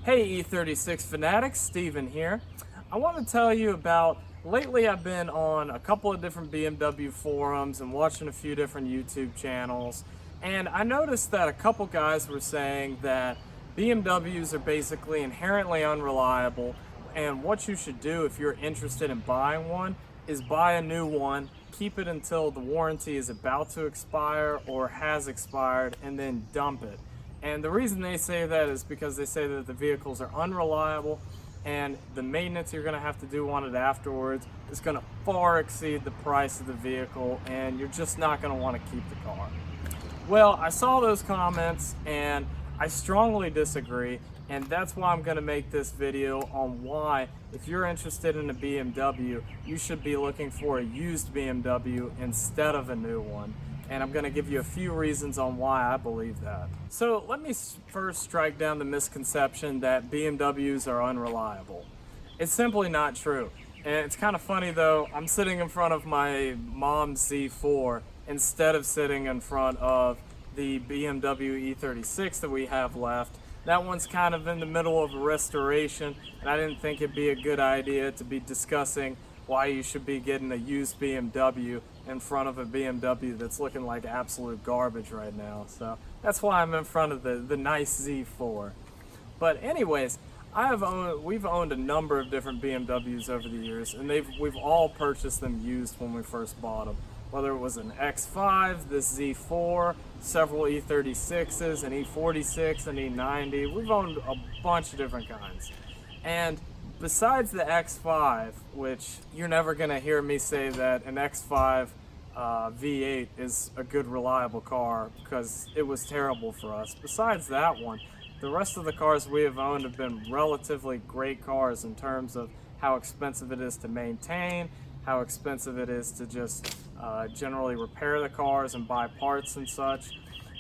Hey E36 Fanatics, Steven here. I want to tell you about, lately I've been on a couple of different BMW forums and watching a few different YouTube channels, and I noticed that a couple guys were saying that BMWs are basically inherently unreliable, and what you should do if you're interested in buying one is buy a new one, keep it until the warranty is about to expire or has expired, and then dump it. And the reason they say that is because they say that the vehicles are unreliable and the maintenance you're going to have to do on it afterwards is going to far exceed the price of the vehicle, and you're just not going to want to keep the car. Well, I saw those comments and I strongly disagree, and that's why I'm going to make this video on why, if you're interested in a BMW, you should be looking for a used BMW instead of a new one. And I'm going to give you a few reasons on why I believe that. So let me first strike down the misconception that BMWs are unreliable. It's simply not true. And it's kind of funny though, I'm sitting in front of my mom's Z4 instead of sitting in front of the BMW E36 that we have left. That one's kind of in the middle of a restoration, and I didn't think it'd be a good idea to be discussing why you should be getting a used BMW in front of a BMW that's looking like absolute garbage right now. So that's why I'm in front of the nice Z4. But anyways, we've owned a number of different BMWs over the years, and we've all purchased them used when we first bought them. Whether it was an X5, this Z4, several E36s, an E46, an E90, we've owned a bunch of different kinds. And besides the X5, which you're never going to hear me say that an X5 V8 is a good reliable car, because it was terrible for us. Besides that one, the rest of the cars we have owned have been relatively great cars in terms of how expensive it is to maintain, how expensive it is to just generally repair the cars and buy parts and such.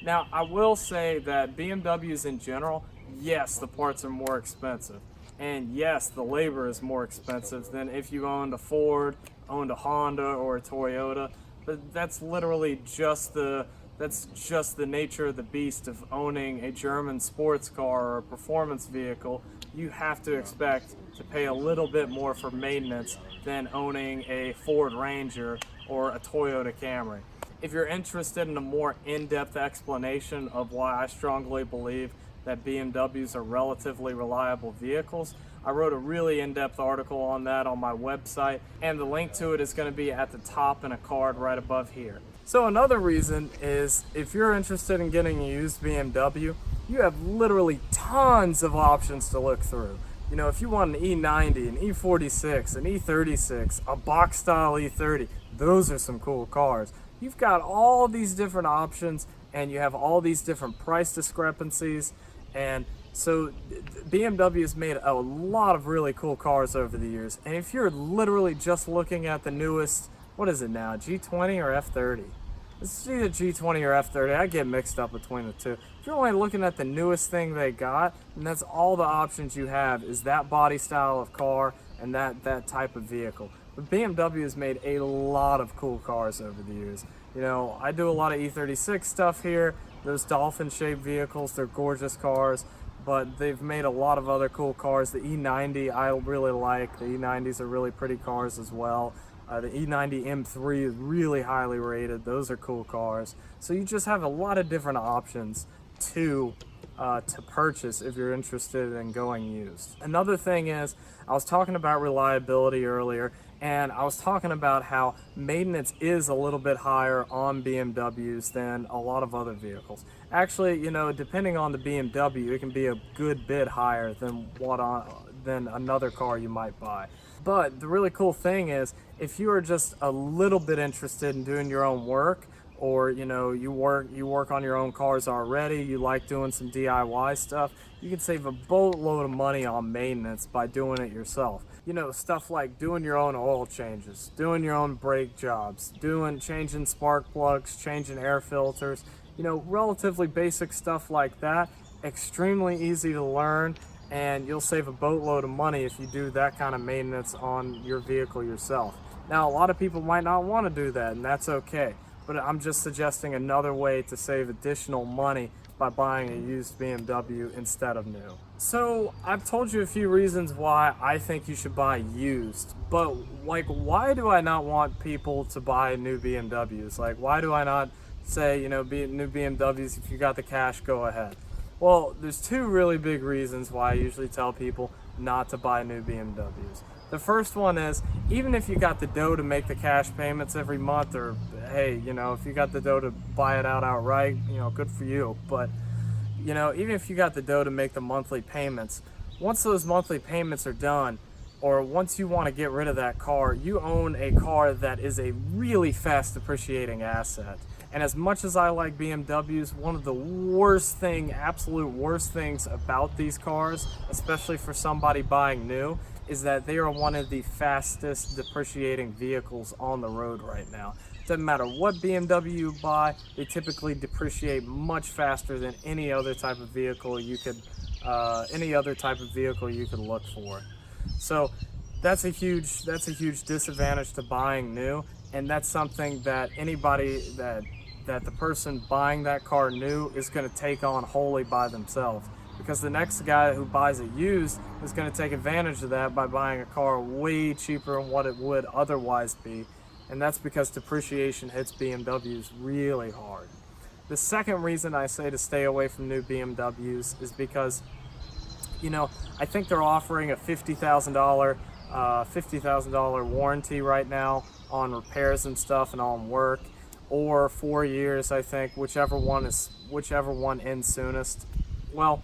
Now, I will say that BMWs in general, yes, the parts are more expensive. And yes, the labor is more expensive than if you owned a Ford, owned a Honda, or a Toyota. But that's literally just the nature of the beast of owning a German sports car or a performance vehicle. You have to expect to pay a little bit more for maintenance than owning a Ford Ranger or a Toyota Camry. If you're interested in a more in-depth explanation of why I strongly believe that BMWs are relatively reliable vehicles, I wrote a really in-depth article on that on my website, and the link to it is going to be at the top in a card right above here. So another reason is, if you're interested in getting a used BMW, you have literally tons of options to look through. You know, if you want an E90, an E46, an E36, a box style E30, those are some cool cars. You've got all these different options, and you have all these different price discrepancies. And so BMW has made a lot of really cool cars over the years. And if you're literally just looking at the newest, what is it now, G20 or F30? It's either G20 or F30. I get mixed up between the two. If you're only looking at the newest thing they got, and that's all the options you have, is that body style of car and that type of vehicle. But BMW has made a lot of cool cars over the years. You know, I do a lot of E36 stuff here. Those dolphin-shaped vehicles, they're gorgeous cars, but they've made a lot of other cool cars. The E90 I really like. The E90s are really pretty cars as well. The E90 M3 is really highly rated. Those are cool cars. So you just have a lot of different options to purchase if you're interested in going used. Another thing is, I was talking about reliability earlier, and I was talking about how maintenance is a little bit higher on BMWs than a lot of other vehicles. Actually, you know, depending on the BMW, it can be a good bit higher than another car you might buy. But the really cool thing is, if you are just a little bit interested in doing your own work, or you know, you work on your own cars already, you like doing some DIY stuff, you can save a boatload of money on maintenance by doing it yourself. You know, stuff like doing your own oil changes, doing your own brake jobs, changing spark plugs, changing air filters, you know, relatively basic stuff like that. Extremely easy to learn, and you'll save a boatload of money if you do that kind of maintenance on your vehicle yourself. Now, a lot of people might not want to do that, and that's okay. But I'm just suggesting another way to save additional money by buying a used BMW instead of new. So I've told you a few reasons why I think you should buy used, but like, why do I not want people to buy new BMWs? Like, why do I not say, new BMWs, if you got the cash, go ahead? Well, there's two really big reasons why I usually tell people not to buy new BMWs. The first one is, even if you got the dough to make the cash payments every month, or hey, if you got the dough to buy it out outright, good for you. But, even if you got the dough to make the monthly payments, once those monthly payments are done, or once you want to get rid of that car, you own a car that is a really fast depreciating asset. And as much as I like BMWs, one of the absolute worst things about these cars, especially for somebody buying new, is that they are one of the fastest depreciating vehicles on the road right now. Doesn't matter what BMW you buy, they typically depreciate much faster than any other type of vehicle you could look for. So that's a huge disadvantage to buying new, and that's something that that the person buying that car new is going to take on wholly by themselves, because the next guy who buys it used is going to take advantage of that by buying a car way cheaper than what it would otherwise be, and that's because depreciation hits BMWs really hard. The second reason I say to stay away from new BMWs is because, I think they're offering a $50,000 warranty right now on repairs and stuff and on work, or 4 years, I think, whichever one ends soonest. Well,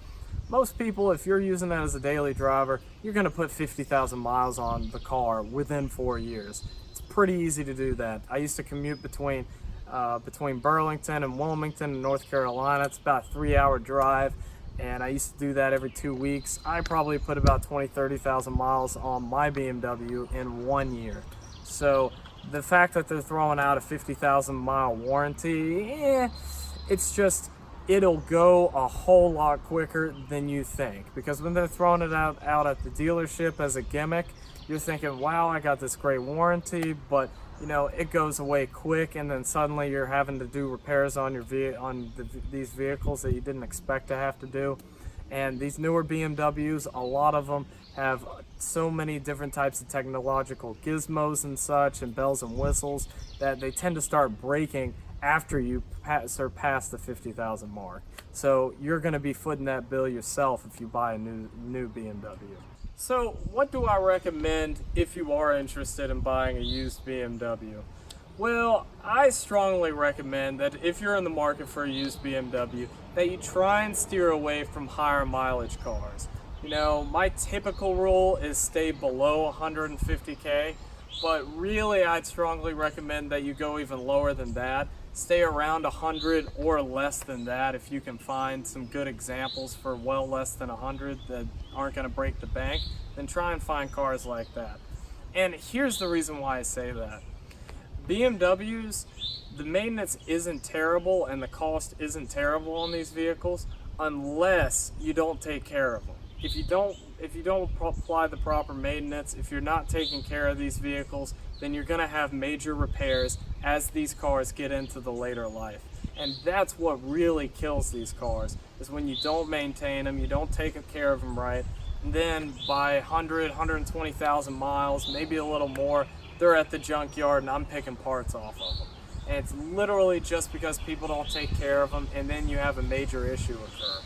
most people, if you're using that as a daily driver, you're going to put 50,000 miles on the car within 4 years. It's pretty easy to do that. I used to commute between Burlington and Wilmington in North Carolina. It's about a 3-hour drive, and I used to do that every 2 weeks. I probably put about 30,000 miles on my BMW in 1 year. So the fact that they're throwing out a 50,000 mile warranty, it'll go a whole lot quicker than you think. Because when they're throwing it out at the dealership as a gimmick, you're thinking, wow, I got this great warranty, but it goes away quick, and then suddenly you're having to do repairs on these vehicles that you didn't expect to have to do. And these newer BMWs, a lot of them have so many different types of technological gizmos and such, and bells and whistles, that they tend to start breaking after you surpass the 50,000 mark. So you're going to be footing that bill yourself if you buy a new BMW. So what do I recommend if you are interested in buying a used BMW? Well, I strongly recommend that if you're in the market for a used BMW, that you try and steer away from higher mileage cars. My typical rule is stay below 150K, but really I'd strongly recommend that you go even lower than that. Stay around 100 or less than that if you can find some good examples for well less than 100 that aren't going to break the bank. Then try and find cars like that. And here's the reason why I say that. BMWs, the maintenance isn't terrible and the cost isn't terrible on these vehicles unless you don't take care of them. If you don't apply the proper maintenance, if you're not taking care of these vehicles, then you're going to have major repairs as these cars get into the later life. And that's what really kills these cars, is when you don't maintain them, you don't take care of them right, and then by 120,000 miles, maybe a little more, they're at the junkyard and I'm picking parts off of them. And it's literally just because people don't take care of them, and then you have a major issue occur.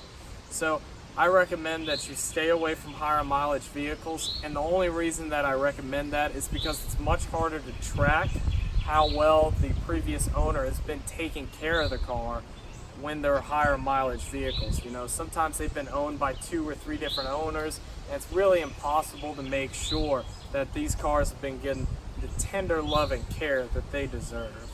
So I recommend that you stay away from higher mileage vehicles, and the only reason that I recommend that is because it's much harder to track how well the previous owner has been taking care of the car when they're higher mileage vehicles. Sometimes they've been owned by 2 or 3 different owners, and it's really impossible to make sure that these cars have been getting the tender loving care that they deserve.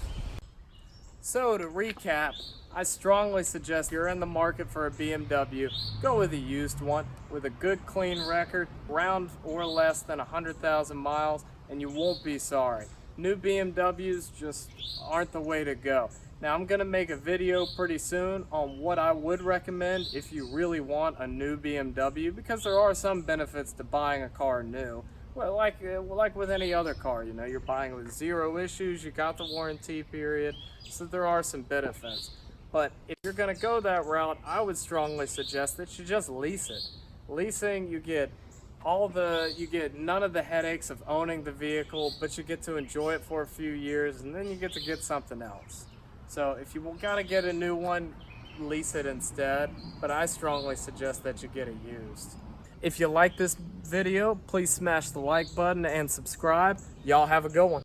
So to recap, I strongly suggest if you're in the market for a BMW, go with a used one with a good clean record, around or less than 100,000 miles, and you won't be sorry. New BMWs just aren't the way to go. Now I'm going to make a video pretty soon on what I would recommend if you really want a new BMW, because there are some benefits to buying a car new. Well, like with any other car, you're buying with 0 issues, you got the warranty period, so there are some benefits. But if you're going to go that route, I would strongly suggest that you just lease it. Leasing, you get none of the headaches of owning the vehicle, but you get to enjoy it for a few years, and then you get to get something else. So if you gotta get a new one, lease it instead, but I strongly suggest that you get it used. If you like this video, please smash the like button and subscribe. Y'all have a good one.